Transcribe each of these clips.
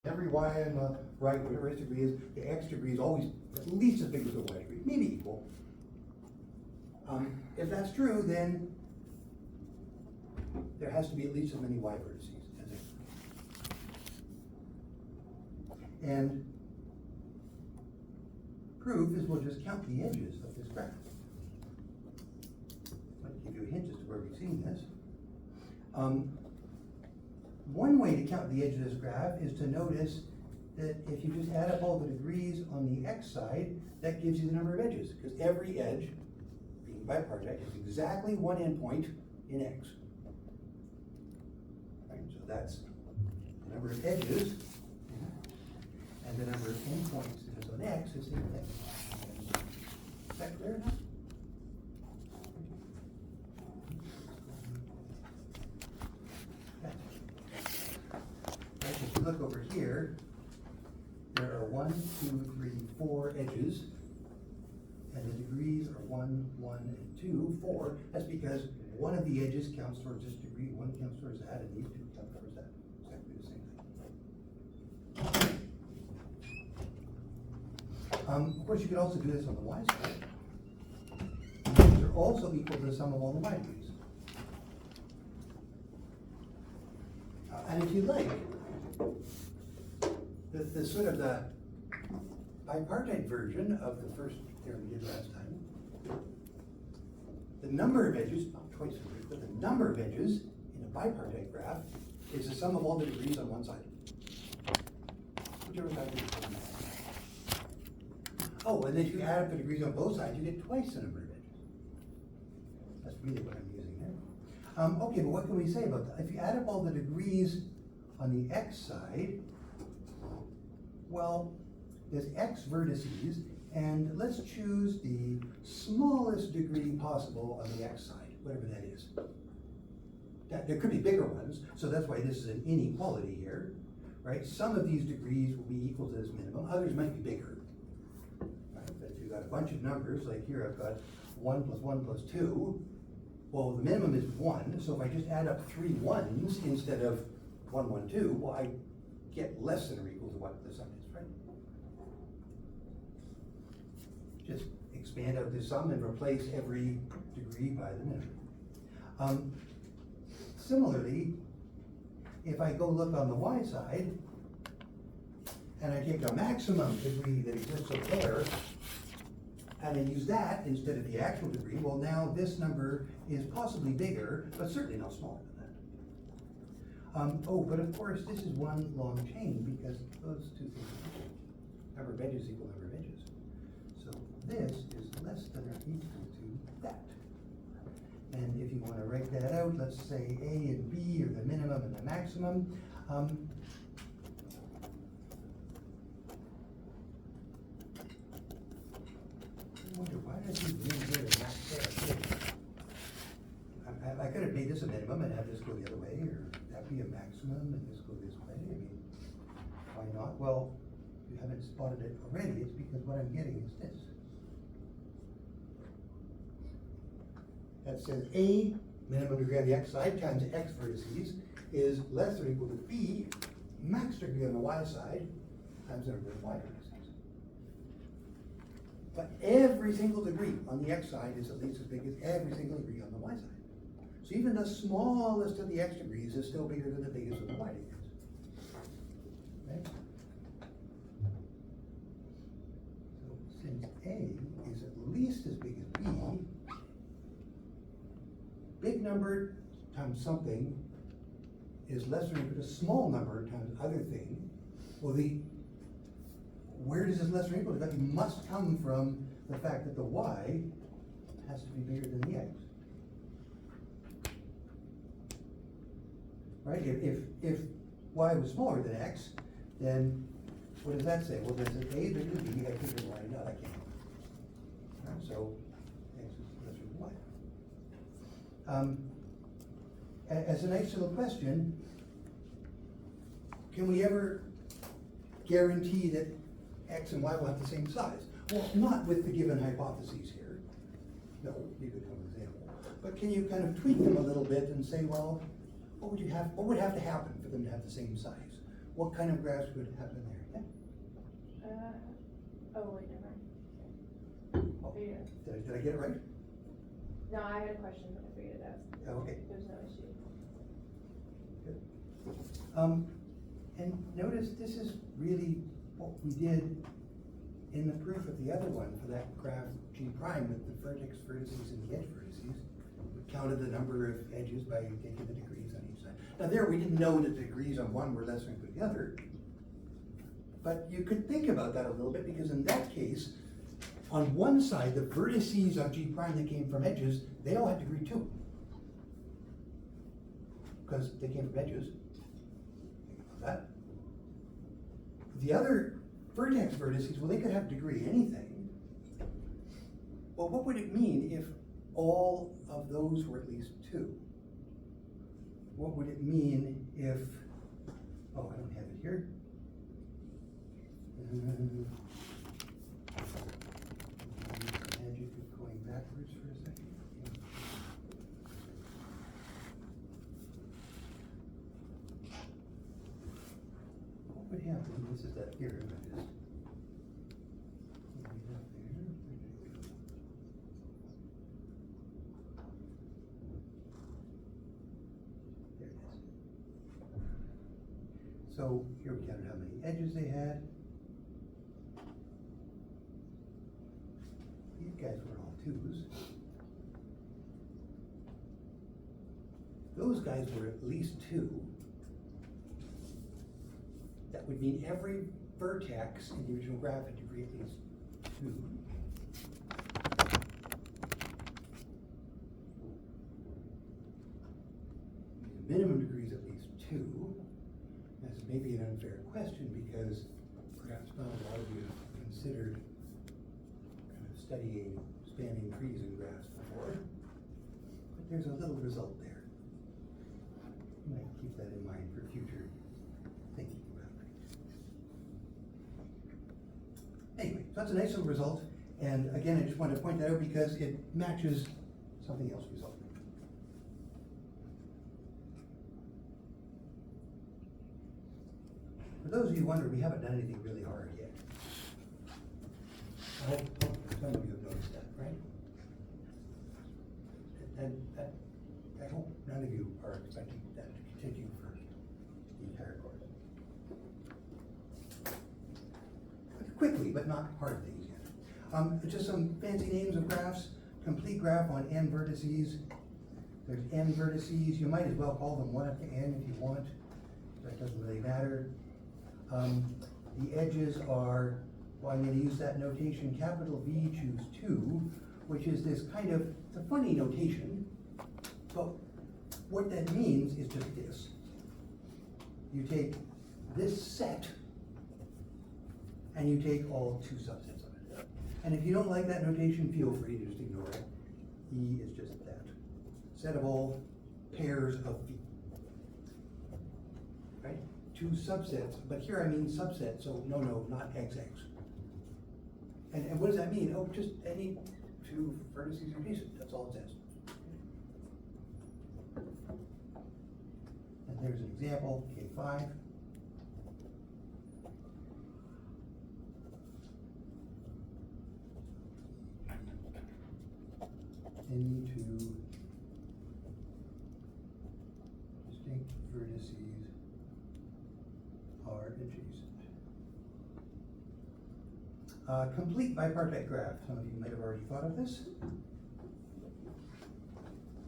every y on the right, whatever x degree is, the x degree is always at least as big as the y degree, maybe equal. If that's true, then there has to be at least as many y vertices as x. And proof is we'll just count the edges of this graph. I'll give you a hint as to where we've seen this. One way to count the edge of this graph is to notice that if you just add up all the degrees on the x side, that gives you the number of edges, because every edge, being bipartite, is exactly one endpoint in x. Right, so that's the number of edges, and the number of endpoints that is on x is the same thing. Is that clear enough? If you look over here, there are 1, 2, 3, 4 edges, and the degrees are 1, 1, and 2, 4. That's because one of the edges counts towards this degree, one counts towards that, and these two count towards that. Exactly the same thing. Of course, you could also do this on the y side. These are also equal to the sum of all the y degrees. And if you like, the sort of the bipartite version of the first theorem we did last time, the number of edges, not twice as big, but the number of edges in a bipartite graph is the sum of all the degrees on one side. Whichever side you put. Oh, and then if you add up the degrees on both sides, you get twice the number of edges. That's really what I'm using there. Okay, but what can we say about that? If you add up all the degrees on the x side, well, there's x vertices, and let's choose the smallest degree possible on the x side, whatever that is. There could be bigger ones, so that's why this is an inequality here, right? Some of these degrees will be equal to this minimum, others might be bigger. Right? But if you've got a bunch of numbers, like here I've got 1 plus 1 plus 2, well, the minimum is 1, so if I just add up 3 ones instead of 1, 1, 2, well, I get less than or equal to what the sum is, right? Just expand out the sum and replace every degree by the minimum. Similarly, if I go look on the y side, and I take a maximum degree that exists over there, and I use that instead of the actual degree, well, now this number is possibly bigger, but certainly not smaller than that. Oh, but of course, this is one long chain because those two things are equal. Number of edges equal number of edges. So this is less than or equal to that. And if you want to write that out, let's say A and B are the minimum and the maximum. I wonder why does he mean here and not there? I could have made this a minimum and have this go the other way, or that be a maximum and this go this way. I mean, why not? Well, if you haven't spotted it already, it's because what I'm getting is this. That says A, minimum degree on the x side, times x vertices, is less than or equal to B, max degree on the y side, times the number of y vertices. But every single degree on the x side is at least as big as every single degree on the y side. So even the smallest of the x degrees is still bigger than the biggest of the y degrees. Okay? So since A is at least as big as B, big number times something is less than or equal to small number times other thing. Well, where does this less than or equal to? That must come from the fact that the y has to be bigger than the x. Right? If y was smaller than x, then what does that say? Well, does it A bigger than B, x bigger than y? No, that can't. Right? So x is lesser than y. As a nice little question, can we ever guarantee that x and y will have the same size? Well, not with the given hypotheses here. No, you could have an example. But can you kind of tweak them a little bit and say, well, what would have to happen for them to have the same size? what kind of graphs would happen there? Oh, wait, never mind. Oh, Figured it. did I get it right? No, I had a question, but I figured it out. Oh, okay. There's no issue. And notice this is really what we did in the proof of the other one for that graph G prime with the vertex vertices and the edge vertices. We counted the number of edges by taking the degrees on each side. Now there we didn't know that the degrees on one were less than the other. But you could think about that a little bit, because in that case, on one side, the vertices of G prime that came from edges, they all had degree 2. Because they came from edges. Think about that. The other vertex vertices, well, they could have degree anything. Well, what would it mean if all of those were at least 2? What would it mean if, oh, I don't have it here. Magic of going backwards for a second. What would happen? This is that here. So here we counted how many edges they had. These guys were all 2s. Those guys were at least 2. That would mean every vertex in the original graph had degree at least 2. The minimum degree is at least 2. That's maybe an unfair question, because perhaps not a lot of you have considered kind of studying spanning trees and graphs before. But there's a little result there. You might keep that in mind for future thinking about it. Anyway, so that's a nice little result. And again, I just wanted to point that out because it matches something else result. For those of you who wonder, we haven't done anything really hard yet. I hope some of you have noticed that, right? And I hope none of you are expecting that to continue for the entire course. Quickly, but not hard things yet. Just some fancy names of graphs. Complete graph on n vertices. There's n vertices. You might as well call them 1 up to n if you want. That doesn't really matter. The edges are, well, I'm going to use that notation, capital V choose 2, which is this kind of, it's a funny notation, but what that means is just this. You take this set, and you take all 2 subsets of it. And if you don't like that notation, feel free to just ignore it. E is just that. Set of all pairs of V. Right? 2 subsets, but here I mean subset, so no, not XX. And what does that mean? Oh, just any 2 vertices adjacent, that's all it says. And there's an example, K5. Any 2 distinct vertices are adjacent. Complete bipartite graph. Some of you might have already thought of this.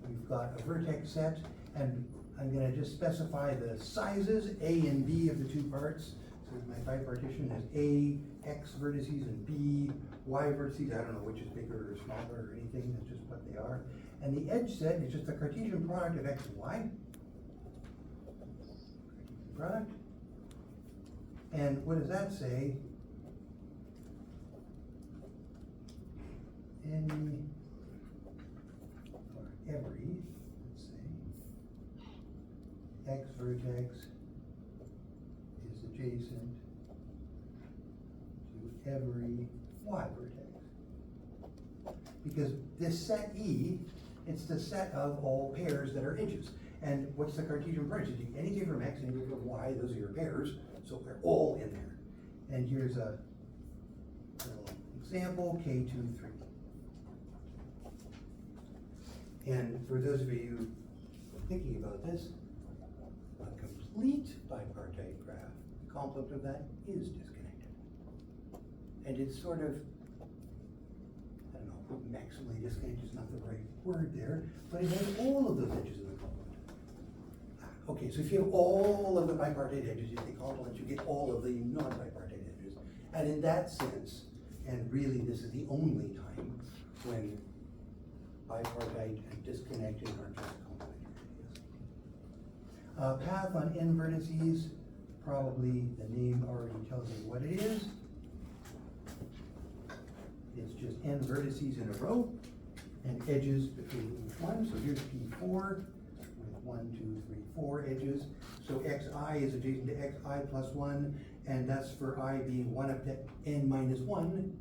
We've got a vertex set, and I'm going to just specify the sizes, A and B, of the 2 parts. So my bipartition has A, X vertices, and B, Y vertices. I don't know which is bigger or smaller or anything, that's just what they are. And the edge set is just the Cartesian product of X and Y. Cartesian product. And what does that say? Any or every, let's say, X vertex is adjacent to every Y vertex. Because this set E, it's the set of all pairs that are edges. And what's the Cartesian product? You take any from X and any from Y, those are your pairs. So they're all in there. And here's a little example, K23. And for those of you thinking about this, a complete bipartite graph, the complement of that is disconnected. And it's sort of, I don't know, maximally disconnected is not the right word there, but it has all of those edges in the complement. Okay, so if you have all of the bipartite edges, you take complements, you get all of the non-bipartite edges. And in that sense, and really this is the only time when bipartite and disconnected are just complementary. Path on n vertices, probably the name already tells you what it is. It's just n vertices in a row and edges between each one. So here's P4 with 1, 2, 3, 4 edges. So xi is adjacent to xi plus 1, and that's for I being 1 up to n minus 1,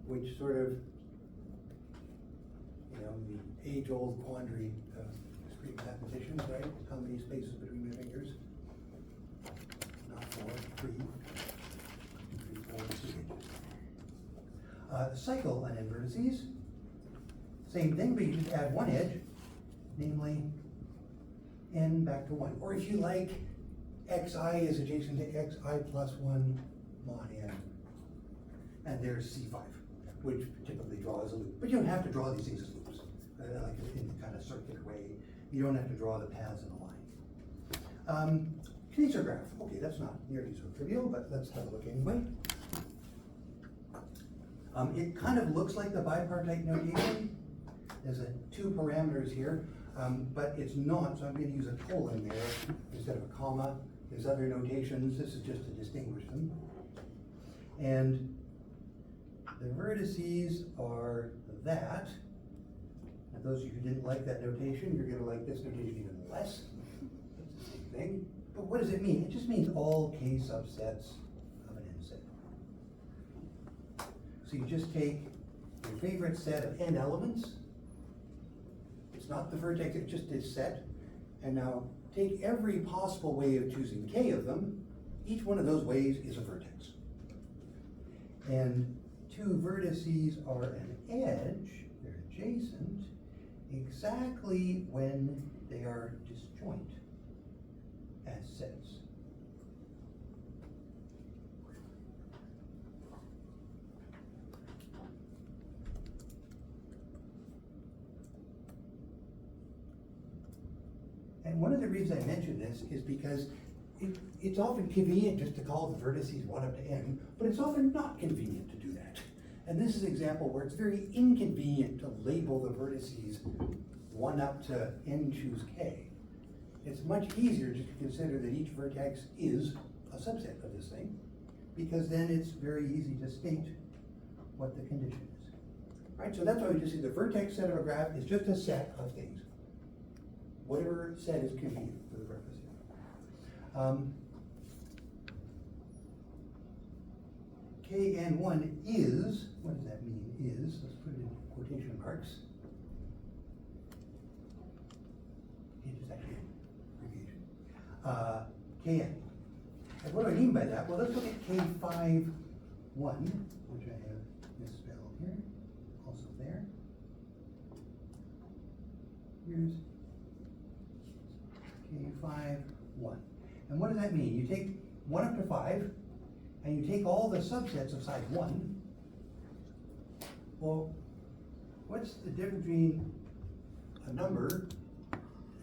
which sort of, you know, the age-old quandary of discrete mathematicians, right? How many spaces between my fingers? Not 4, 3. 2, 3, 4, 3 edges. Cycle on n vertices. Same thing, but you just add one edge, namely n back to 1. Or if you like, xi is adjacent to xi plus 1 mod n. And there's C5, which typically draws a loop. But you don't have to draw these things as loops, like in a kind of circular way. You don't have to draw the paths in a line. Kneser graph. Okay, that's not nearly so trivial, but let's have a look anyway. It kind of looks like the bipartite notation. There's 2 parameters here, but it's not, so I'm going to use a colon there instead of a comma. There's other notations. This is just to distinguish them. And the vertices are that. And those of you who didn't like that notation, you're going to like this notation even less. It's the same thing. But what does it mean? It just means all k subsets of an n set. So you just take your favorite set of n elements. It's not the vertex, it's just this set. And now take every possible way of choosing k of them. Each one of those ways is a vertex. And 2 vertices are an edge, they're adjacent, exactly when they are disjoint as sets. And one of the reasons I mention this is because it's often convenient just to call the vertices 1 up to n, but it's often not convenient to do that. And this is an example where it's very inconvenient to label the vertices 1 up to n choose k. It's much easier just to consider that each vertex is a subset of this thing, because then it's very easy to state what the condition is. Right, so that's why we just say the vertex set of a graph is just a set of things. Whatever set is convenient for the purpose here. Kn1 is, what does that mean, is? Let's put it in quotation marks. It is actually abbreviation. Kn. And what do I mean by that? Well, let's look at K51, which I have misspelled here, also there. Here's K51. And what does that mean? You take 1 up to 5, and you take all the subsets of size 1. Well, what's the difference between a number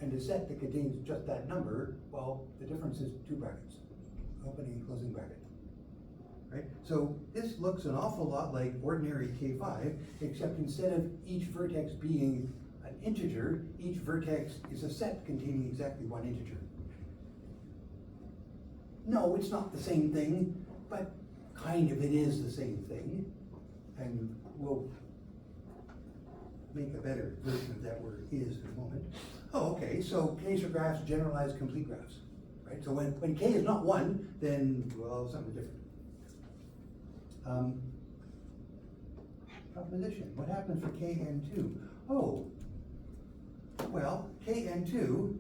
and a set that contains just that number? Well, the difference is 2 brackets, opening and closing bracket. Right? So this looks an awful lot like ordinary K5, except instead of each vertex being an integer, each vertex is a set containing exactly 1 integer. No, it's not the same thing, but kind of it is the same thing. And we'll make a better version of that word is in a moment. Oh, okay, so Kneser graphs generalize complete graphs, right? So when k is not 1, then, well, something different. Proposition, what happens for Kn2? Oh, well, Kn2,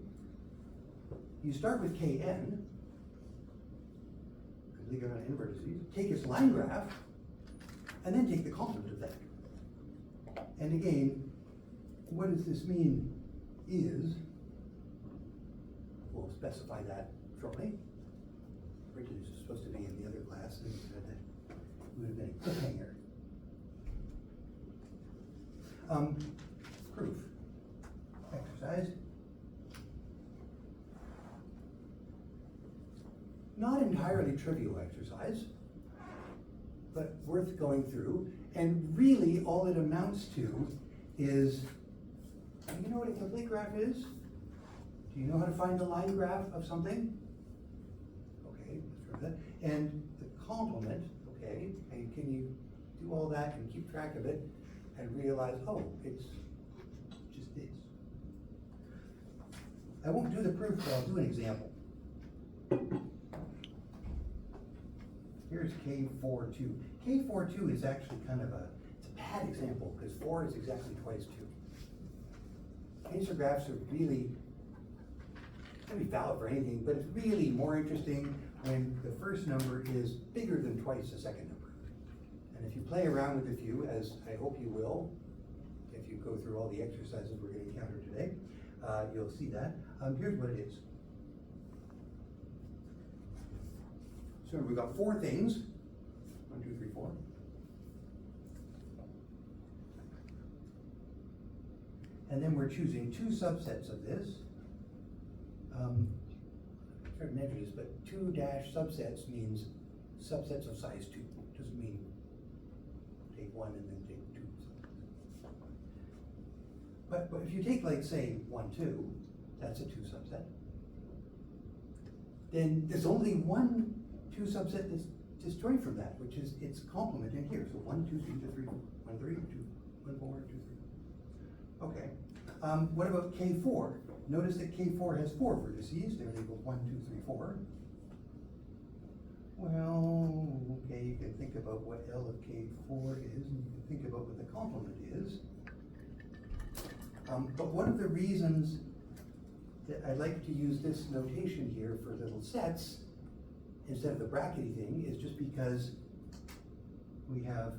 you start with Kn, polygon n vertices, take its line graph, and then take the complement of that. And again, what does this mean is, we'll specify that shortly. Bridget is supposed to be in the other class, and that would have been a cliffhanger. Proof. Exercise. Not entirely trivial exercise, but worth going through. And really, all it amounts to is, do you know what a complete graph is? Do you know how to find the line graph of something? Okay, let's try that. And the complement, okay, and can you do all that and keep track of it and realize, oh, it's just this. I won't do the proof, but I'll do an example. Here's K42. K42 is actually kind of it's a bad example because 4 is exactly twice 2. Tensor graphs are really, can be valid for anything, but it's really more interesting when the first number is bigger than twice the second number. And if you play around with a few, as I hope you will, if you go through all the exercises we're going to encounter today, you'll see that. Here's what it is. So we've got 4 things. 1, 2, 3, 4. And then we're choosing 2 subsets of this. Try to measure this, but 2 dash subsets means subsets of size 2. It doesn't mean take 1 and then take 2. But if you take, like, say, 1, 2, that's a 2 subset. Then there's only one 2 subset that's disjoint from that, which is its complement in here. So 1, 2, 3, 4, 1, 3, 2, 1, 4, 2, 3. Okay. What about K4? Notice that K4 has 4 vertices. They're labeled 1, 2, 3, 4. Well, okay, you can think about what L of K4 is, and you can think about what the complement is. But one of the reasons that I like to use this notation here for little sets instead of the brackety thing is just because we have,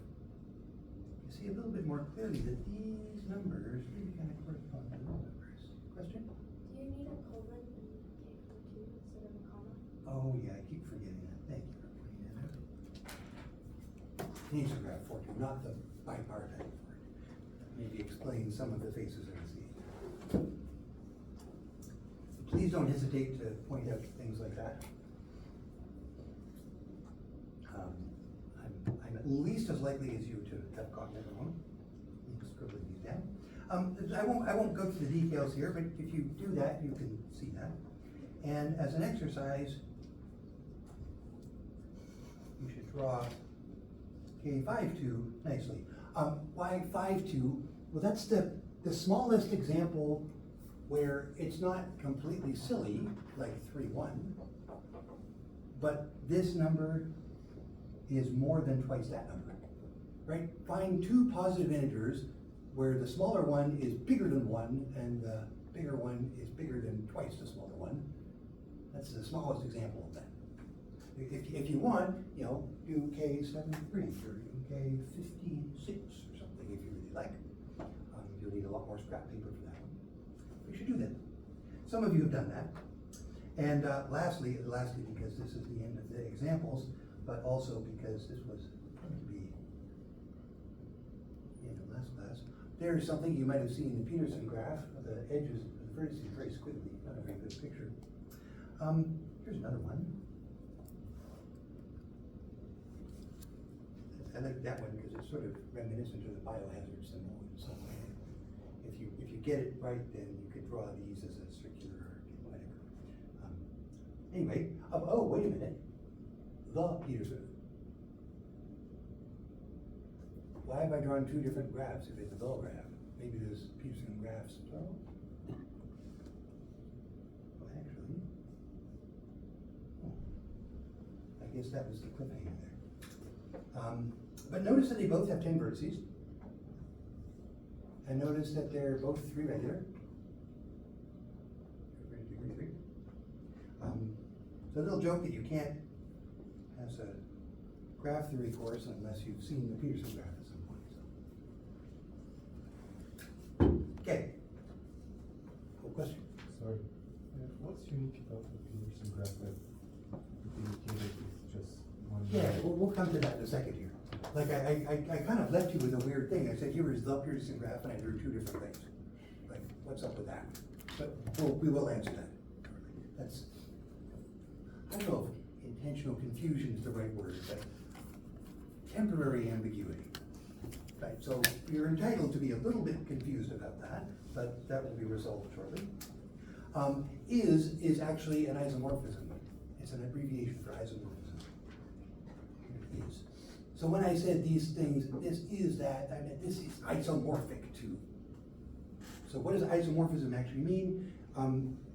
you see a little bit more clearly that these numbers really kind of correspond to those numbers. Question? Do you need a colon in K42 instead of a comma? Oh yeah, I keep forgetting that. Thank you for pointing that out. Tensor graph 42, not the bipartite for it. Maybe explain some of the faces I see. Please don't hesitate to point out things like that. I'm at least as likely as you to have gotten it wrong. I'm scribbling these down. I won't go through the details here, but if you do that, you can see that. And as an exercise, you should draw K52 nicely. Why 5-2? Well, that's the smallest example where it's not completely silly, like 3-1, but this number is more than twice that number, right? Find 2 positive integers where the smaller one is bigger than 1 and the bigger one is bigger than twice the smaller one. That's the smallest example of that. If you want, you know, do K73 or K56 or something if you really like. You'll need a lot more scrap paper for that one. You should do that. Some of you have done that. And lastly, because this is the end of the examples, but also because this was going to be the end of last class, there is something you might have seen in the Peterson graph. The edges, the vertices are very squiggly, not a very good picture. Here's another one. I like that one because it's sort of reminiscent of the biohazard symbol in some way. If you get it right, then you could draw these as a circular arc and whatever. Anyway, oh, wait a minute. The Peterson. Why have I drawn 2 different graphs if it's a Bell graph? Maybe there's Peterson graphs as well. Well, actually, I guess that was the cliffhanger there. But notice that they both have 10 vertices. And notice that they're both 3 regular. So a little joke that you can't as a graph theory course unless you've seen the Peterson graph at some point, so. Okay. Cool question? Sorry. What's unique about the Peterson graph that indicated it's just one? Yeah, we'll come to that in a second here. Like, I kind of left you with a weird thing. I said, here is the Peterson graph, and I drew two different things. Like, what's up with that? But we will answer that. That's, I don't know if intentional confusion is the right word, but temporary ambiguity. Right, so you're entitled to be a little bit confused about that, but that will be resolved shortly. Is actually an isomorphism. It's an abbreviation for isomorphism. It is. So when I said these things, this is that, I meant this is isomorphic to. So what does isomorphism actually mean?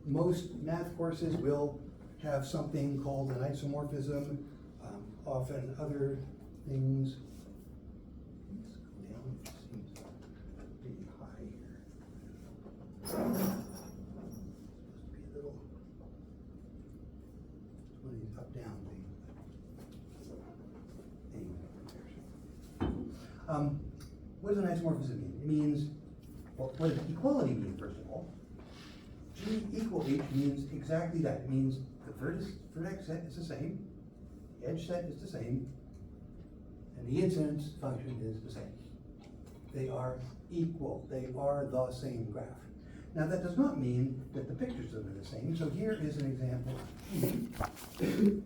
Most math courses will have something called an isomorphism, often other things. Let's go down, it seems pretty high here. Supposed to be a little, it's one of these up-down things. Anyway, what does an isomorphism mean? It means, well, what does equality mean, first of all? G equal H means exactly that. It means the vertex set is the same, the edge set is the same, and the incidence function is the same. They are equal. They are the same graph. Now that does not mean that the pictures of them are the same. So here is an example of E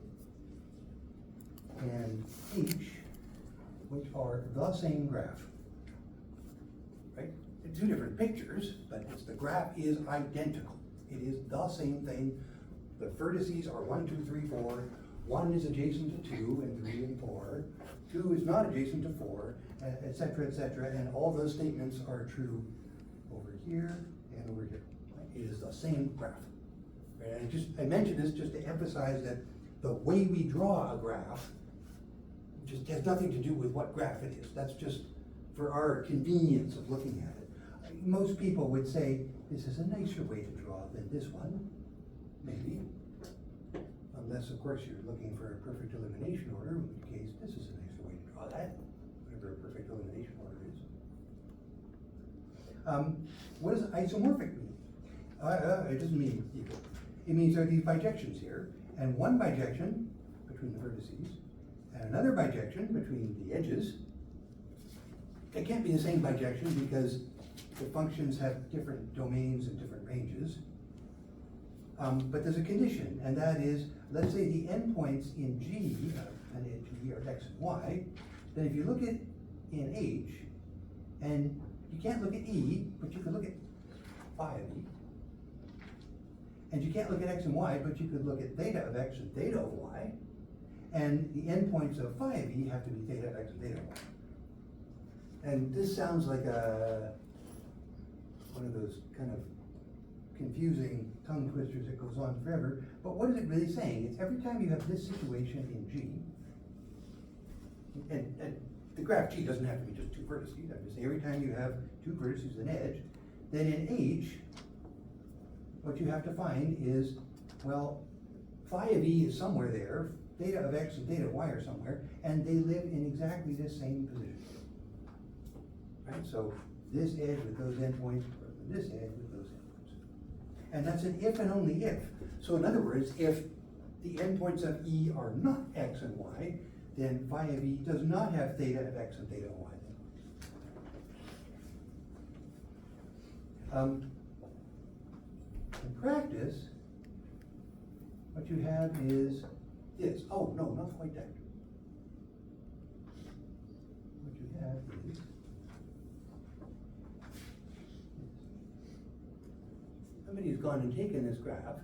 and H, which are the same graph. Right? They're two different pictures, but the graph is identical. It is the same thing. The vertices are 1, 2, 3, 4. 1 is adjacent to 2 and 3 and 4. 2 is not adjacent to 4, et cetera, and all those statements are true over here and over here. Right? It is the same graph. Right? And I mentioned this just to emphasize that the way we draw a graph just has nothing to do with what graph it is. That's just for our convenience of looking at it. Most people would say, this is a nicer way to draw than this one, maybe. Unless, of course, you're looking for a perfect elimination order, in which case this is a nicer way to draw that, whatever a perfect elimination order is. What does isomorphic mean? It doesn't mean equal. It means there are these bijections here, and one bijection between the vertices, and another bijection between the edges. It can't be the same bijection because the functions have different domains and different ranges. But there's a condition, and that is, let's say the endpoints in G, and in G are X and Y, then if you look at in H, and you can't look at E, but you can look at phi of E. And you can't look at X and Y, but you could look at theta of X and theta of Y. And the endpoints of phi of E have to be theta of X and theta of Y. And this sounds like one of those kind of confusing tongue twisters that goes on forever, but what is it really saying? It's every time you have this situation in G, and the graph G doesn't have to be just two vertices, I'm just saying every time you have two vertices and edge, then in H, what you have to find is, well, phi of E is somewhere there, theta of X and theta of Y are somewhere, and they live in exactly this same position. Right, so this edge with those endpoints, or this edge with those endpoints. And that's an if and only if. So in other words, if the endpoints of E are not X and Y, then phi of E does not have theta of X and theta of Y. In practice, what you have is this. Oh, no, not quite that. What you have is somebody's gone and taken this graph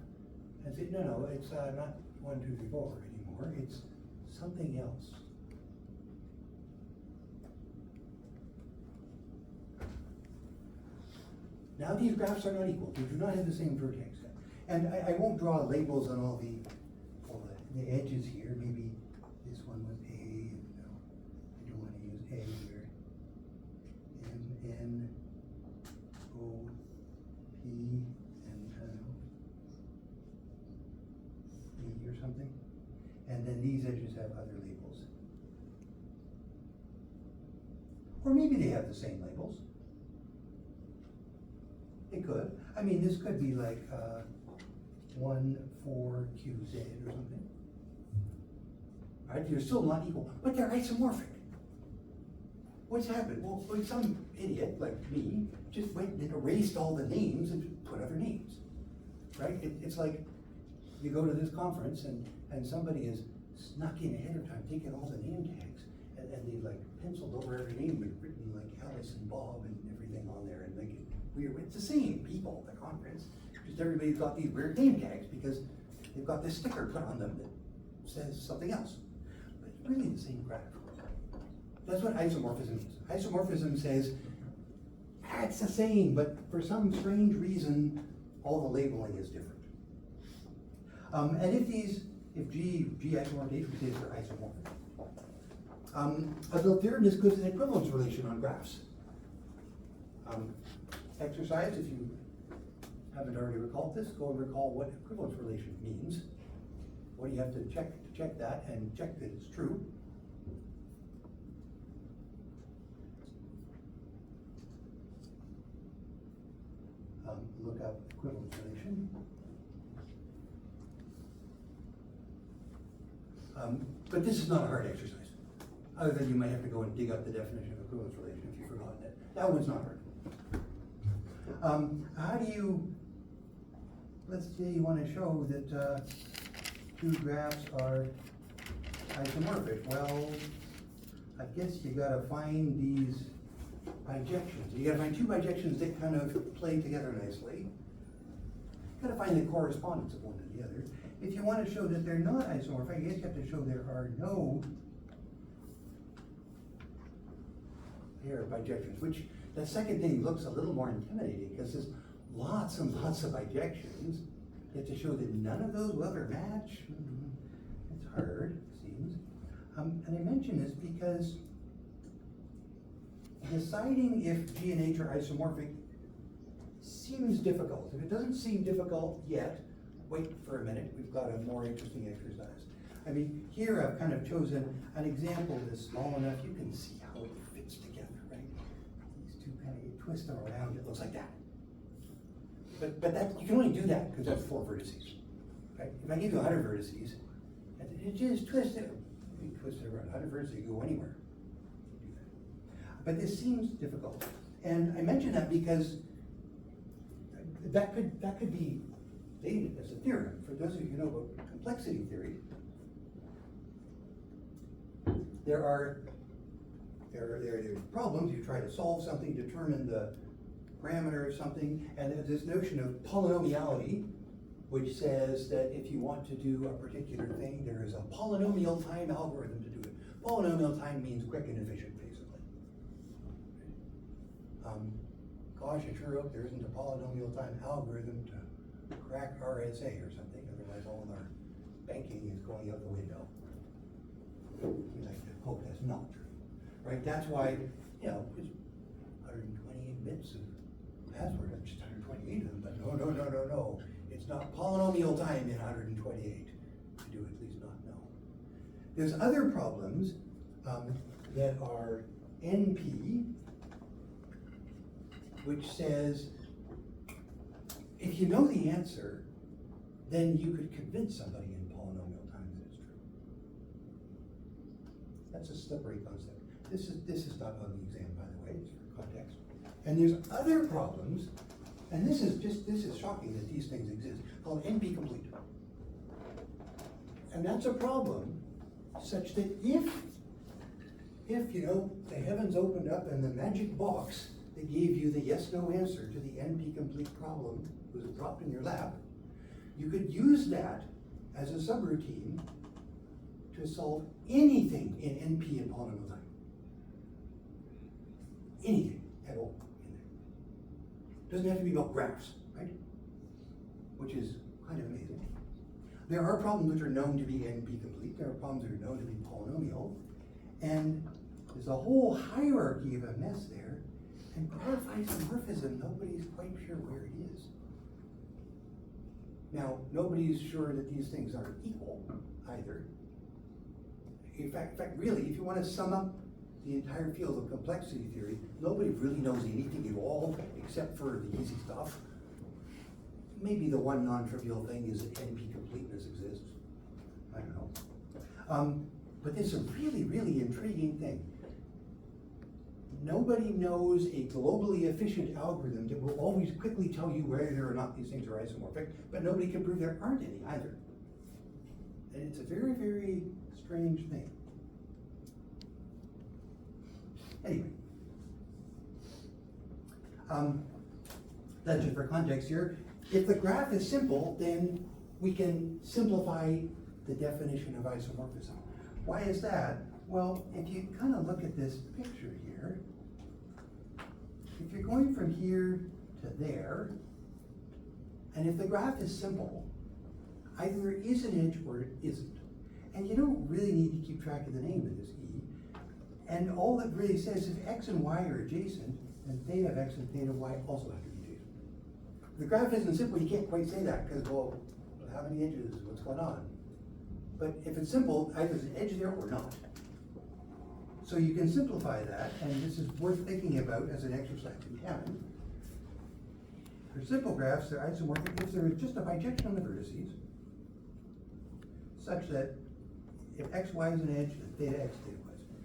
and said, no, it's not 1, 2, 3, 4 anymore, it's something else. Now these graphs are not equal, they do not have the same vertex set. And I won't draw labels on all the edges here, maybe this one was A, and no, I don't want to use A here. M, N, O, P, and I don't know, E or something. And then these edges have have other labels. Or maybe they have the same labels. They could. I mean, this could be like 1,4QZ or something. Right? They're still not equal, but they're isomorphic. What's happened? Well, some idiot like me just went and erased all the names and put other names. Right? It's like you go to this conference and somebody has snuck in ahead of time, taken all the name tags, and they've like penciled over every name and written like Alice and Bob and everything on there and make it weird. It's the same people at the conference, just everybody's got these weird name tags because they've got this sticker put on them that says something else. But it's really the same crap. That's what isomorphism is. Isomorphism says, it's the same, but for some strange reason, all the labeling is different. And if G isomorph H, we say they're isomorphic. A little theorem gives an equivalence relation on graphs. Exercise, if you haven't already recalled this, go and recall what equivalence relation means. What do you have to check that and check that it's true? Look up equivalence relation. But this is not a hard exercise, other than you might have to go and dig up the definition of equivalence relation if you've forgotten it. That one's not hard. How do you, let's say you want to show that two graphs are isomorphic. Well, I guess you gotta find these bijections. You gotta find two bijections that kind of play together nicely. You gotta find the correspondence of one to the other. If you want to show that they're not isomorphic, I guess you have to show there are no pair of bijections, which the second thing looks a little more intimidating because there's lots and lots of bijections. You have to show that none of those will ever match. It's hard, it seems. And I mention this because deciding if G and H are isomorphic seems difficult. If it doesn't seem difficult yet, wait for a minute, we've got a more interesting exercise. I mean, here I've kind of chosen an example that's small enough you can see how it fits together, right? These two kind of twist them around, it looks like that. But that, you can only do that because that's 4 vertices, right? If I give you 100 vertices, it just twist it. You twist it around 100 vertices, you go anywhere. But this seems difficult. And I mention that because that could be stated as a theorem. For those of you who know about complexity theory, there are problems. You try to solve something, determine the parameter of something, and there's this notion of polynomiality, which says that if you want to do a particular thing, there is a polynomial time algorithm to do it. Polynomial time means quick and efficient, basically. Gosh, I sure hope there isn't a polynomial time algorithm to crack RSA or something, otherwise all of our banking is going out the window. We like to hope that's not true, right? That's why, you know, it's 128 bits of password, that's just 128 of them, but no. It's not polynomial time in 128. I do at least not know. There's other problems that are NP, which says, if you know the answer, then you could convince somebody in polynomial time that it's true. That's a slippery concept. This is not on the exam, by the way, it's for context. And there's other problems, and this is shocking that these things exist, called NP complete. And that's a problem such that if you know, the heavens opened up and the magic box that gave you the yes-no answer to the NP complete problem was dropped in your lap, you could use that as a subroutine to solve anything in NP and polynomial time. Anything at all in there. Doesn't have to be about graphs, right? Which is kind of amazing. There are problems which are known to be NP complete. There are problems that are known to be polynomial. And there's a whole hierarchy of a mess there. And graph isomorphism, nobody's quite sure where it is. Now, nobody's sure that these things are equal either. In fact, really, if you wanna sum up the entire field of complexity theory, nobody really knows anything at all except for the easy stuff. Maybe the one non-trivial thing is that NP completeness exists. I don't know. But it's a really, really intriguing thing. Nobody knows a globally efficient algorithm that will always quickly tell you whether or not these things are isomorphic, but nobody can prove there aren't any either. And it's a very, very strange thing. Anyway. That's just for context here. If the graph is simple, then we can simplify the definition of isomorphism. Why is that? Well, if you kind of look at this picture here, if you're going from here to there, and if the graph is simple, either there is an edge or it isn't. And you don't really need to keep track of the name of this E. And all it really says is if X and Y are adjacent, then theta of X and theta of Y also have to be adjacent. If the graph isn't simple, you can't quite say that, because, well, how many edges, what's going on? But if it's simple, either there's an edge there or not. So you can simplify that, and this is worth thinking about as an exercise in time. For simple graphs, they're isomorphic if there is just a bijection on the vertices, such that if x, y is an edge, then theta x, theta y is an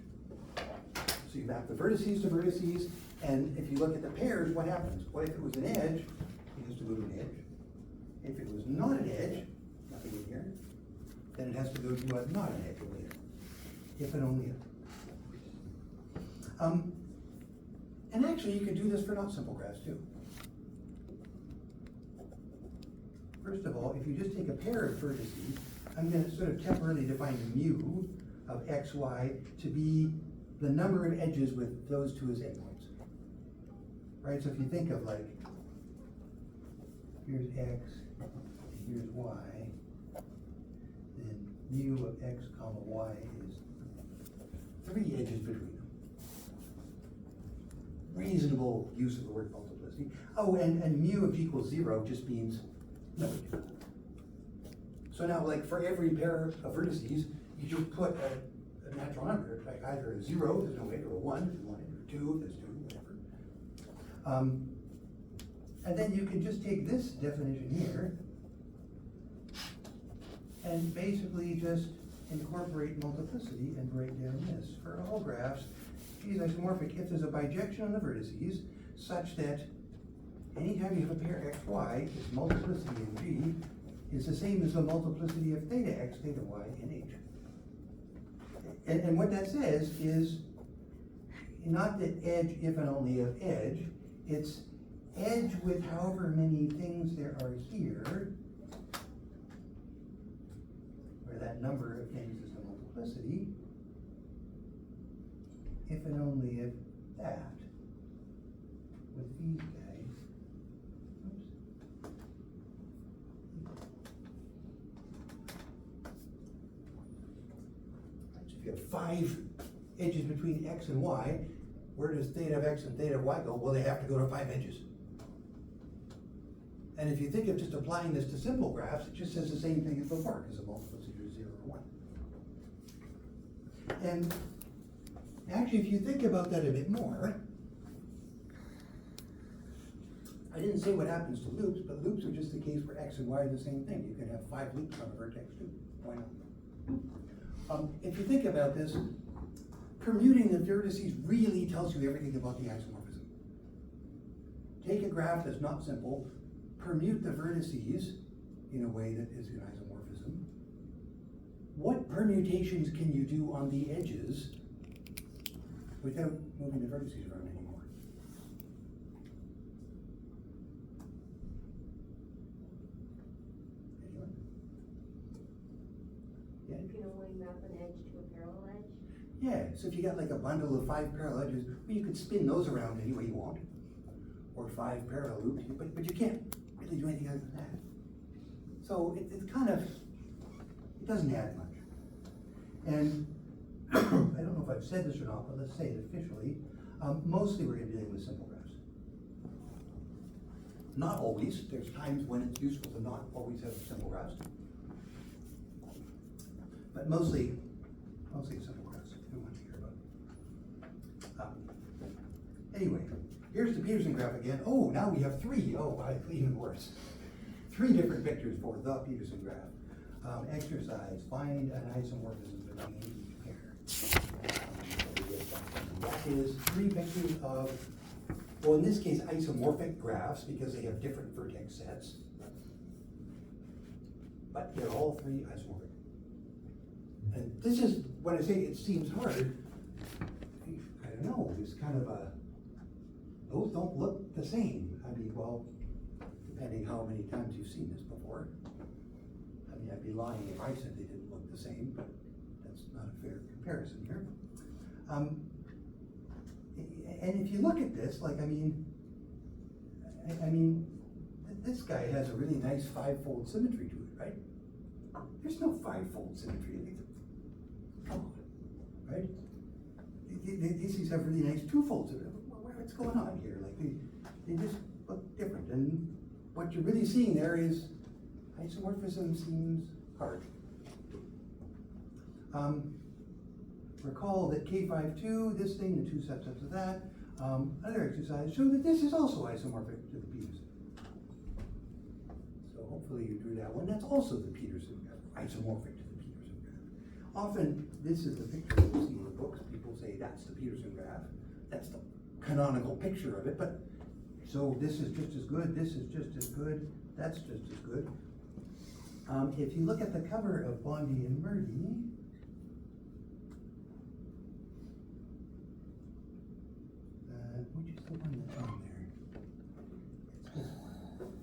edge. So you map the vertices to vertices, and if you look at the pairs, what happens? Well, if it was an edge, it has to go to an edge. If it was not an edge, nothing in here, then it has to go to a not an edge over there. If and only if. And actually, you could do this for not simple graphs too. First of all, if you just take a pair of vertices, I'm going to sort of temporarily define mu of x, y to be the number of edges with those two as endpoints. Right, so if you think of like, here's x, and here's y, then mu of x comma y is 3 edges between them. Reasonable use of the word multiplicity. Oh, and mu of g equals 0 just means no edge. So now, like for every pair of vertices, you just put a natural number, like either a 0 if there's no edge, or a 1 if there's 1 edge, or 2 if there's 2, whatever. And then you can just take this definition here and basically just incorporate multiplicity and break down this. For all graphs, G is isomorphic if there's a bijection on the vertices such that anytime you have a pair x, y, its multiplicity in G is the same as the multiplicity of theta x, theta y in H. And what that says is not that edge if and only if edge, it's edge with however many things there are here, where that number of things is the multiplicity, if and only if that, with these guys, so if you have 5 edges between x and y, where does theta of x and theta of y go? Well, they have to go to 5 edges. And if you think of just applying this to simple graphs, it just says the same thing as before, because the multiplicity is 0 or 1. And actually, if you think about that a bit more, I didn't say what happens to loops, but loops are just the case where x and y are the same thing. You can have 5 loops on a vertex too. Why not? If you think about this, permuting the vertices really tells you everything about the isomorphism. Take a graph that's not simple, permute the vertices in a way that is an isomorphism. What permutations can you do on the edges without moving the vertices around anymore? Anyone? Yeah? You can only map an edge to a parallel edge. Yeah, so if you got like a bundle of 5 parallel edges, well, you could spin those around any way you want. Or 5 parallel loops, but you can't really do anything other than that. So it's kind of, it doesn't add much. And I don't know if I've said this or not, but let's say it officially. Mostly we're going to be dealing with simple graphs. Not always. There's times when it's useful to not always have simple graphs. But mostly I'll say simple graphs, we don't want to hear about it. Anyway, here's the Peterson graph again. Oh, now we have three. Oh, even worse. Three different pictures for the Peterson graph. Exercise, find an isomorphism between each pair. That is three pictures of, well, in this case, isomorphic graphs because they have different vertex sets. But they're all three isomorphic. And this is, when I say it seems hard, I don't know, it's kind of a, those don't look the same. I mean, well, depending how many times you've seen this before. I mean, I'd be lying if I said they didn't look the same, but that's not a fair comparison here. And if you look at this, like, I mean, this guy has a really nice five-fold symmetry to it, right? There's no five-fold symmetry. Come on, right? These have really nice two-fold symmetry. What's going on here? Like, they just look different. And what you're really seeing there is isomorphism seems hard. Recall that K52, this thing, the two subsets of that, other exercise show that this is also isomorphic to the Peterson. So hopefully you drew that one. That's also the Peterson graph, isomorphic to the Peterson graph. Often, this is the picture you see in the books. People say that's the Peterson graph. That's the canonical picture of it, but so this is just as good, this is just as good, that's just as good. If you look at the cover of Bondi and Murdy, which is the one that's on there? It's this one.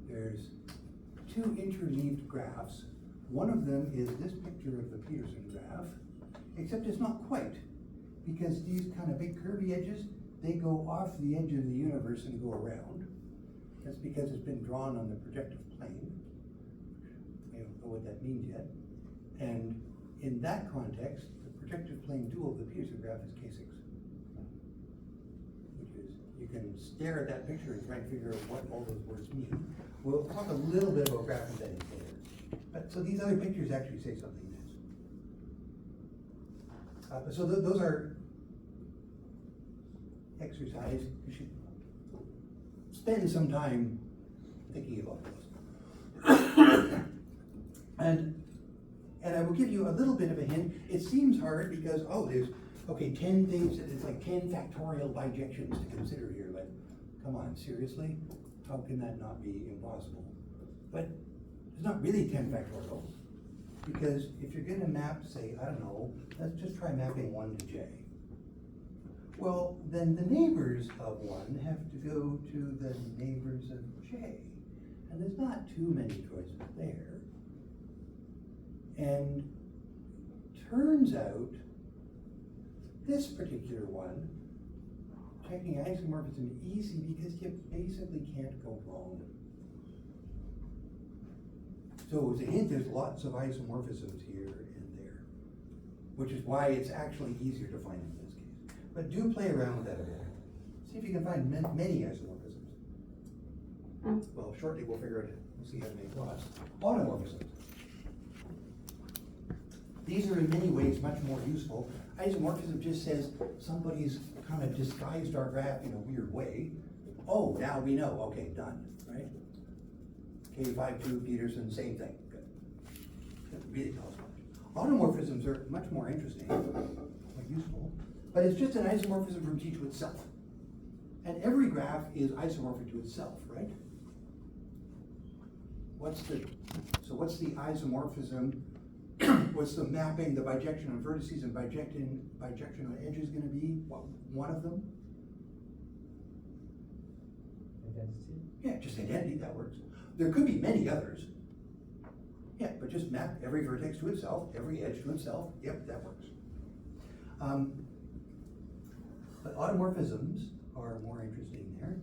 There's two interleaved graphs. One of them is this picture of the Peterson graph, except it's not quite, because these kind of big curvy edges, they go off the edge of the universe and go around. That's because it's been drawn on the projective plane. We don't know what that means yet. And in that context, the projective plane dual of the Peterson graph is K6. Which is, you can stare at that picture and try and figure out what all those words mean. We'll talk a little bit about graph embeddings later. But so these other pictures actually say something nice. So those are exercise. You should spend some time thinking about those. and I will give you a little bit of a hint. It seems hard because, oh, there's, okay, 10 things, it's like 10 factorial bijections to consider here. Like, come on, seriously? How can that not be impossible? But it's not really 10 factorials. Because if you're gonna map, say, I don't know, let's just try mapping 1 to j. Well, then the neighbors of 1 have to go to the neighbors of j. And there's not too many choices there. And turns out, this particular one, checking isomorphism is easy because you basically can't go wrong. So as a hint, there's lots of isomorphisms here and there, which is why it's actually easier to find in this case. But do play around with that a bit. See if you can find many isomorphisms. Well, shortly we'll figure out, we'll see how to make lots. Automorphisms. These are in many ways much more useful. Isomorphism just says somebody's kind of disguised our graph in a weird way. Oh, now we know, okay, done, right? K52, Peterson, same thing, good. That really tells much. Automorphisms are much more interesting, more useful, but it's just an isomorphism from G to itself. And every graph is isomorphic to itself, right? What's the isomorphism? What's the mapping, the bijection on vertices and bijection on edges gonna be? One of them? Identity? Yeah, just identity, that works. There could be many others. Yeah, but just map every vertex to itself, every edge to itself. Yep, that works. But automorphisms are more interesting there.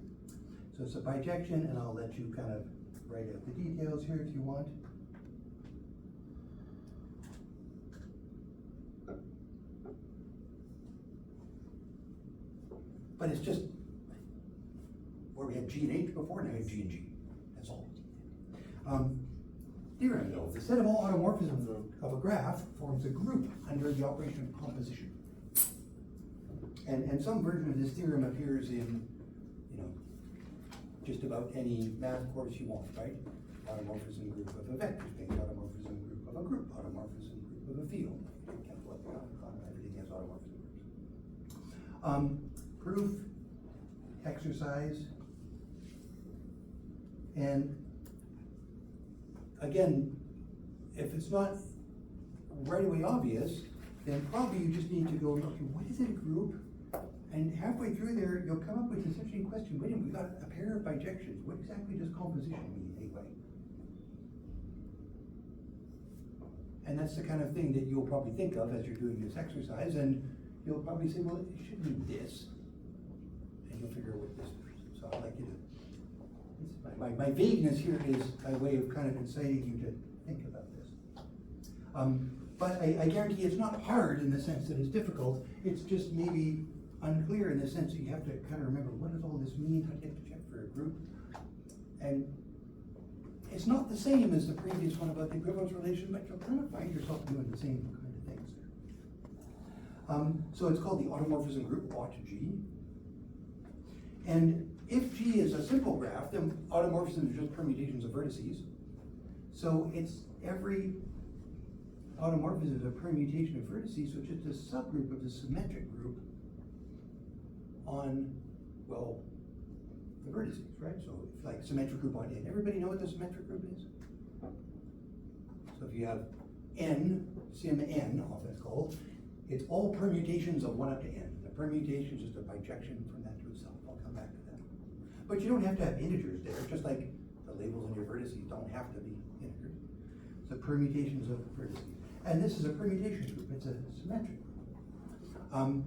So it's a bijection, and I'll let you kind of write out the details here if you want. But it's just where we had G and H before, now we have G and G. That's all. theorem though, the set of all automorphisms of a graph forms a group under the operation of composition. And some version of this theorem appears in, just about any math course you want, right? Automorphism group of a vector space, automorphism group of a group, automorphism group of a field. Everything has automorphism groups. Proof, exercise, and again, if it's not right away obvious, then probably you just need to go, okay, what is it a group? And halfway through there, you'll come up with this interesting question, wait a minute, we got a pair of bijections. What exactly does composition mean anyway? And that's the kind of thing that you'll probably think of as you're doing this exercise, and you'll probably say, well, it should mean this. And you'll figure out what this is. So I'd like you to, my vagueness here is a way of kind of inciting you to think about this. But I guarantee it's not hard in the sense that it's difficult, it's just maybe unclear in the sense that you have to kind of remember, what does all this mean? How do you have to check for a group? And it's not the same as the previous one about the equivalence relation, but you'll kind of find yourself doing the same kind of things there. So it's called the automorphism group, Aut G. And if G is a simple graph, then automorphism is just permutations of vertices. So it's every automorphism is a permutation of vertices, which is a subgroup of the symmetric group on, well, the vertices, right? So it's like symmetric group on N. Everybody know what the symmetric group is? So if you have N, sim N, often it's called, it's all permutations of 1 up to N. The permutation is just a bijection from that to itself. I'll come back to that. But you don't have to have integers there, just like the labels on your vertices don't have to be integers. So permutations of vertices. And this is a permutation group, it's a symmetric group.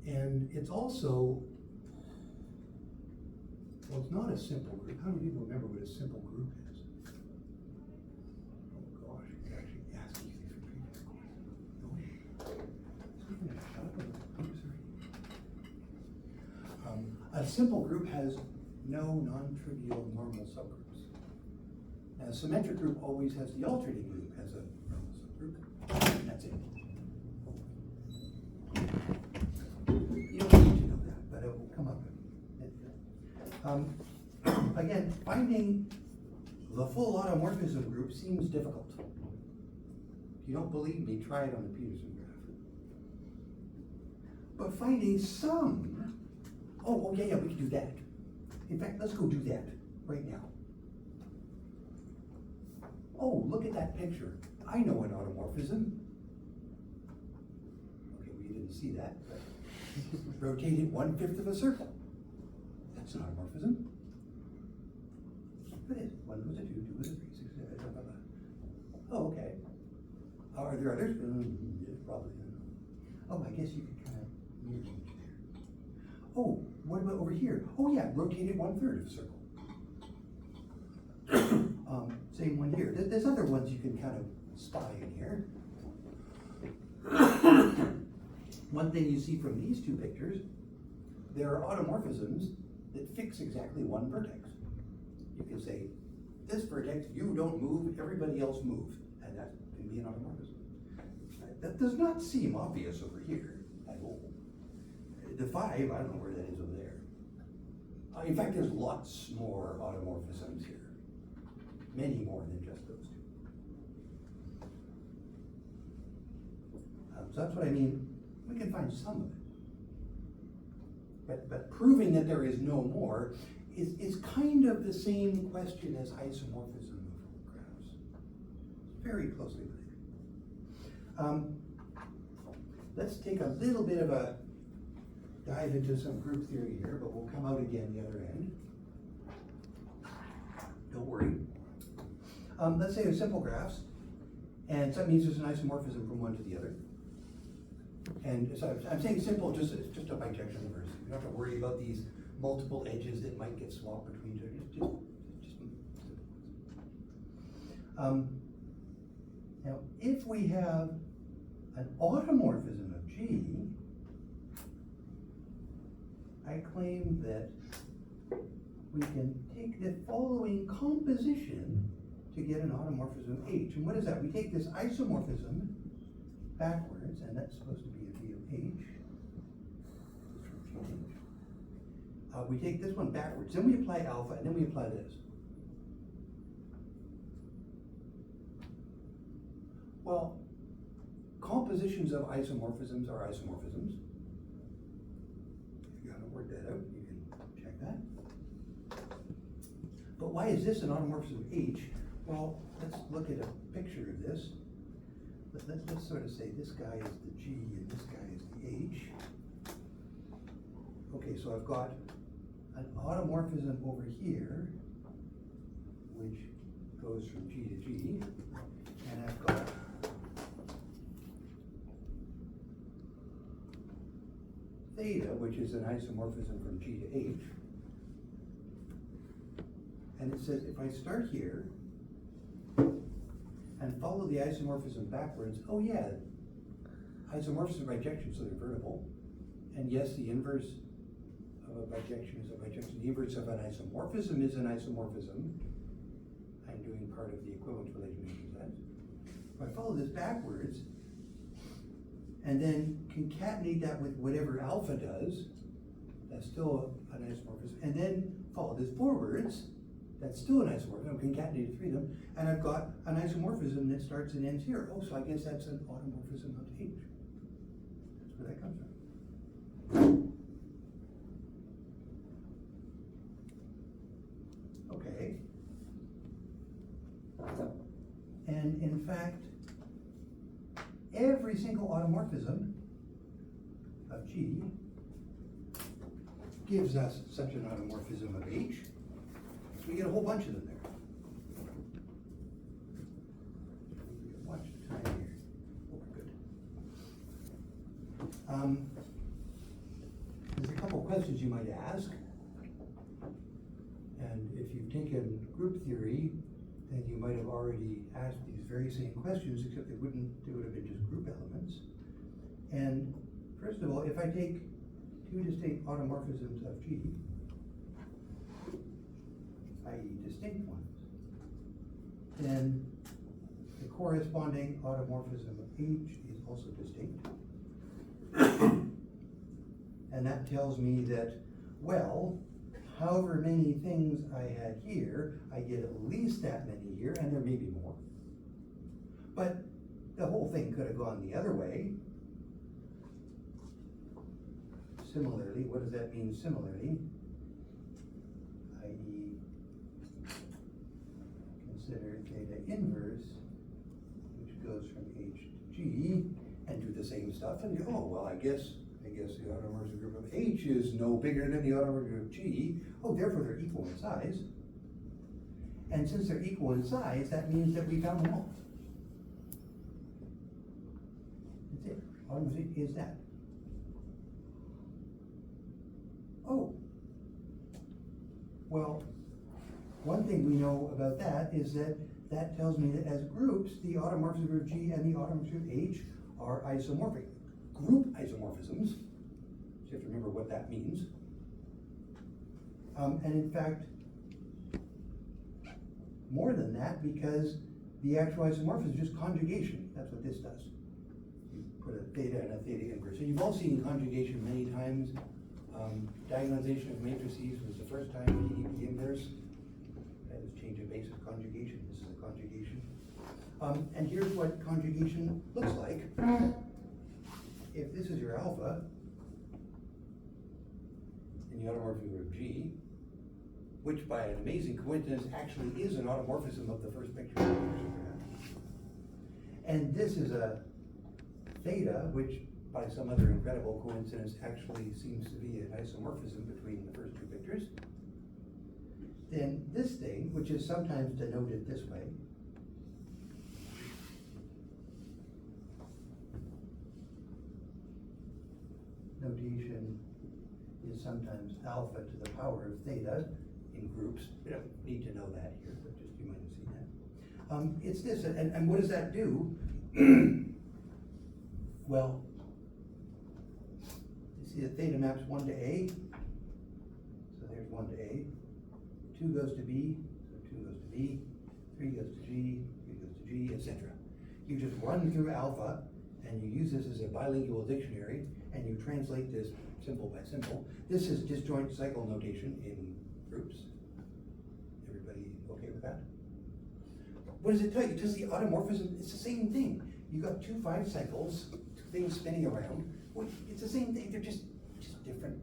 And it's also, well, it's not a simple group. How many people remember what a simple group is? Oh gosh, you could actually ask these things from previous courses. A simple group has no non-trivial normal subgroups. And a symmetric group always has the alternating group as a normal subgroup. And that's it. You don't need to know that, but it will come up. Again, finding the full automorphism group seems difficult. If you don't believe me, try it on the Peterson graph. But finding some, oh yeah, we can do that. In fact, let's go do that right now. Oh, look at that picture. I know an automorphism. Okay, well, you didn't see that, but rotate it 1/5 of a circle. That's an automorphism. It is. 1 was a 2, 2 was a 3, 6, 7, blah, blah, blah. Oh, okay. Are there others? Yeah, probably. Oh, I guess you could kind of mirror image there. Oh, what about over here? Oh yeah, rotate it 1/3 of a circle. Same one here. There's other ones you can kind of spy in here. One thing you see from these two pictures, there are automorphisms that fix exactly one vertex. You can say, this vertex, you don't move, everybody else moves, and that can be an automorphism. That does not seem obvious over here at all. The 5, I don't know where that is over there. In fact, there's lots more automorphisms here. Many more than just those two. So that's what I mean. We can find some of it. But proving that there is no more is kind of the same question as isomorphism of graphs. Very closely related. Let's take a little bit of a dive into some group theory here, but we'll come out again the other end. Don't worry. Let's say there's simple graphs, and so that means there's an isomorphism from one to the other. And so I'm saying simple, it's just a bijection of vertices. You don't have to worry about these multiple edges that might get swapped between each other. Just simple ones. Now, if we have an automorphism of G, I claim that we can take the following composition to get an automorphism H. And what is that? We take this isomorphism backwards, and that's supposed to be a V of H. We take this one backwards, then we apply alpha, and then we apply this. Well, compositions of isomorphisms are isomorphisms. If you haven't worked that out, you can check that. But why is this an automorphism H? Well, let's look at a picture of this. Let's sort of say this guy is the G and this guy is the H. Okay, so I've got an automorphism over here, which goes from G to G, and I've got theta, which is an isomorphism from G to H. And it says if I start here and follow the isomorphism backwards, oh yeah, isomorphism bijection, so they're invertible. And yes, the inverse of a bijection is a bijection. The inverse of an isomorphism is an isomorphism. I'm doing part of the equivalence relation that. If I follow this backwards, and then concatenate that with whatever alpha does, that's still an isomorphism, and then follow this forwards, that's still an isomorphism. I'm concatenating three of them, and I've got an isomorphism that starts and ends here. Oh, so I guess that's an automorphism of H. That's where that comes from. Okay. And in fact, every single automorphism of G gives us such an automorphism of H. So we get a whole bunch of them there. Watch the time here. Oh, we're good. There's a couple questions you might ask. And if you've taken group theory, then you might have already asked these very same questions, except they would have been just group elements. And first of all, if I take two distinct automorphisms of G, i.e. distinct ones, then the corresponding automorphism of H is also distinct. And that tells me that, well, however many things I had here, I get at least that many here, and there may be more. But the whole thing could have gone the other way. Similarly, what does that mean similarly? i.e. consider theta inverse, which goes from H to G, and do the same stuff, and you, oh, well, I guess the automorphism group of H is no bigger than the automorphism group of G. Oh, therefore they're equal in size. And since they're equal in size, that means that we found them all. That's it. Automorphism is that. Oh. Well, one thing we know about that is that that tells me that as groups, the automorphism group G and the automorphism group H are isomorphic. Group isomorphisms, so you have to remember what that means. And in fact, more than that, because the actual isomorphism is just conjugation. That's what this does. You put a theta and a theta inverse. So you've all seen conjugation many times. Diagonalization of matrices was the first time PDP inverse. That was change of basis conjugation. This is a conjugation. And here's what conjugation looks like. If this is your alpha, in the automorphism group G, which by an amazing coincidence actually is an automorphism of the first picture of the graph. And this is a theta, which by some other incredible coincidence actually seems to be an isomorphism between the first two pictures. Then this thing, which is sometimes denoted this way, notation is sometimes alpha to the power of theta in groups. You don't need to know that here, but just you might have seen that. It's this, and what does that do? Well, you see that theta maps 1 to A, so there's 1 to A. 2 goes to B, so 2 goes to B, 3 goes to G, 3 goes to G, etc. You just run through alpha, and you use this as a bilingual dictionary, and you translate this symbol by symbol. This is disjoint cycle notation in groups. Everybody okay with that? What does it tell you? It tells the automorphism, it's the same thing. You got 2 5 cycles, 2 things spinning around. Well, it's the same thing, they're just different.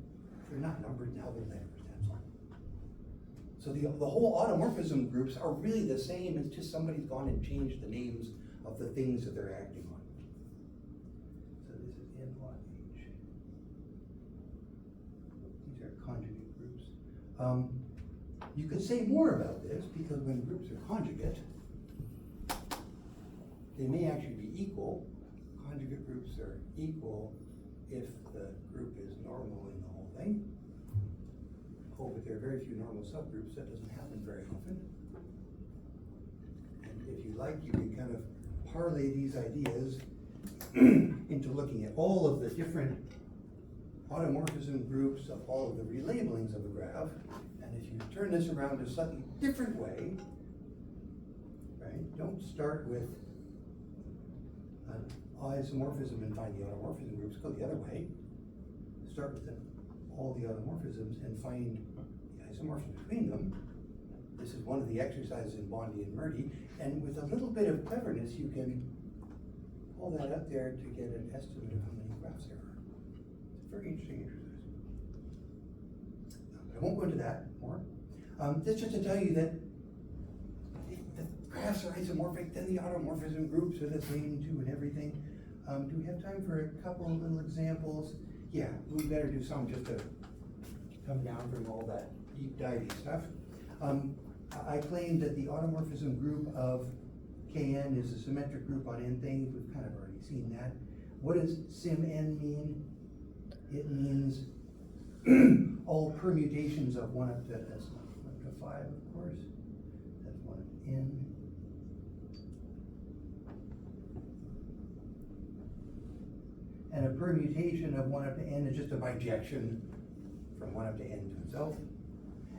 They're not numbered, now they're letters, that's all. So the whole automorphism groups are really the same, it's just somebody's gone and changed the names of the things that they're acting on. So this is N log H. These are conjugate groups. You could say more about this, because when groups are conjugate, they may actually be equal. Conjugate groups are equal if the group is normal in the whole thing. Oh, but there are very few normal subgroups, that doesn't happen very often. And if you like, you can kind of parlay these ideas into looking at all of the different automorphism groups of all of the relabelings of a graph. And if you turn this around a slightly different way, right? Don't start with an isomorphism and find the automorphism groups, go the other way. Start with all the automorphisms and find the isomorphisms between them. This is one of the exercises in Bondi and Murdy, and with a little bit of cleverness, you can pull that up there to get an estimate of how many graphs there are. It's a very interesting exercise. I won't go into that more. This just to tell you that the graphs are isomorphic, then the automorphism groups are the same too and everything. Do we have time for a couple of little examples? Yeah, we better do some just to come down from all that deep divey stuff. I claim that the automorphism group of Kn is a symmetric group on n things. We've kind of already seen that. What does sim n mean? It means all permutations of 1 up to 5, of course. That's 1 up to n. And a permutation of 1 up to n is just a bijection from 1 up to n to itself.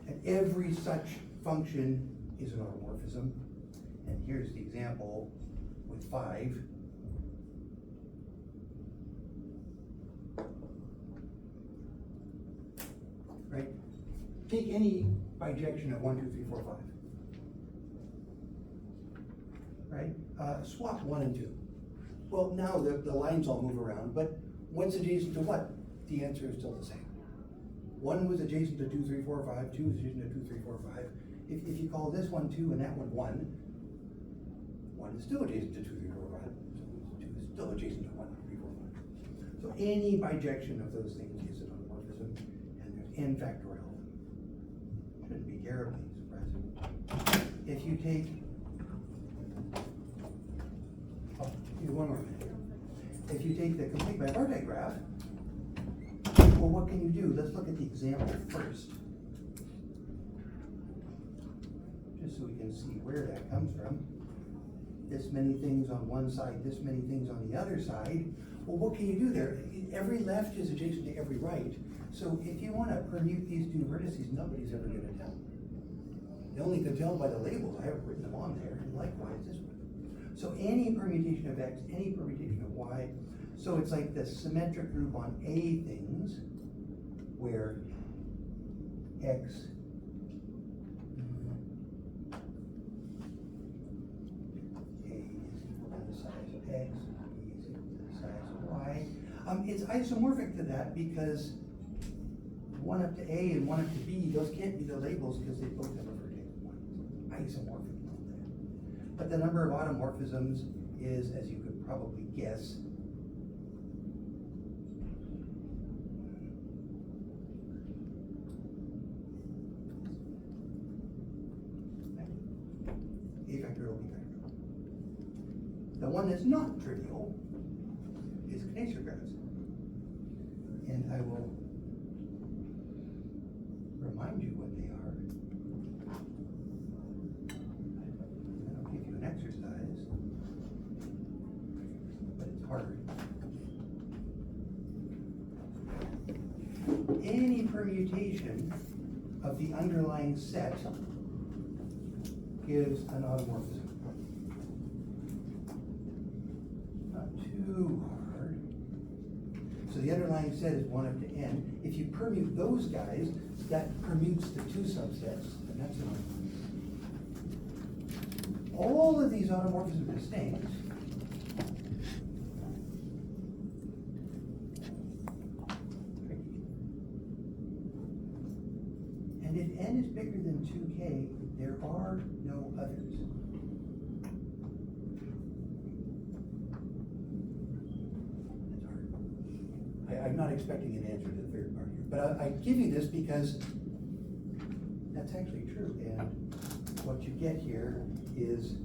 And every such function is an automorphism. And here's the example with 5. Right? Take any bijection of 1, 2, 3, 4, 5. Right? Swap 1 and 2. Well, now the lines all move around, but what's adjacent to what? The answer is still the same. 1 was adjacent to 2, 3, 4, 5, 2 was adjacent to 2, 3, 4, 5. If you call this one 2 and that one 1, 1 is still adjacent to 2, 3, 4, 5. So 2 is still adjacent to 1, 3, 4, 5. So any bijection of those things is an automorphism, and there's n factorial. Shouldn't be terribly surprising. If you take, one more minute here. If you take the complete bipartite graph, well, what can you do? Let's look at the example first. Just so we can see where that comes from. This many things on one side, this many things on the other side. Well, what can you do there? Every left is adjacent to every right. So if you want to permute these 2 vertices, nobody's ever going to tell. They only can tell by the labels. I have written them on there, and likewise this one. So any permutation of x, any permutation of y. So it's like the symmetric group on A things, where x A is equal to the size of x, B is equal to the size of y. It's isomorphic to that because 1 up to A and 1 up to B, those can't be the labels because they both have a vertex 1. Isomorphic. But the number of automorphisms is, as you could probably guess, A factorial, B factorial. The one that's not trivial is Kneser graphs. And I will remind you what they are. Exercise, but it's hard. Any permutation of the underlying set gives an automorphism. Not too hard. So the underlying set is 1 up to n. If you permute those guys, that permutes the 2 subsets, and that's an automorphism. All of these automorphisms are distinct. And if n is bigger than 2k, there are no others. That's hard. I'm not expecting an answer to the third part here, but I give you this because that's actually true. And what you get here is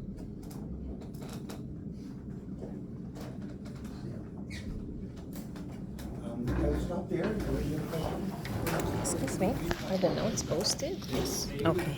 I will stop there. Do you have a question? Excuse me, are the notes posted? Yes. Okay.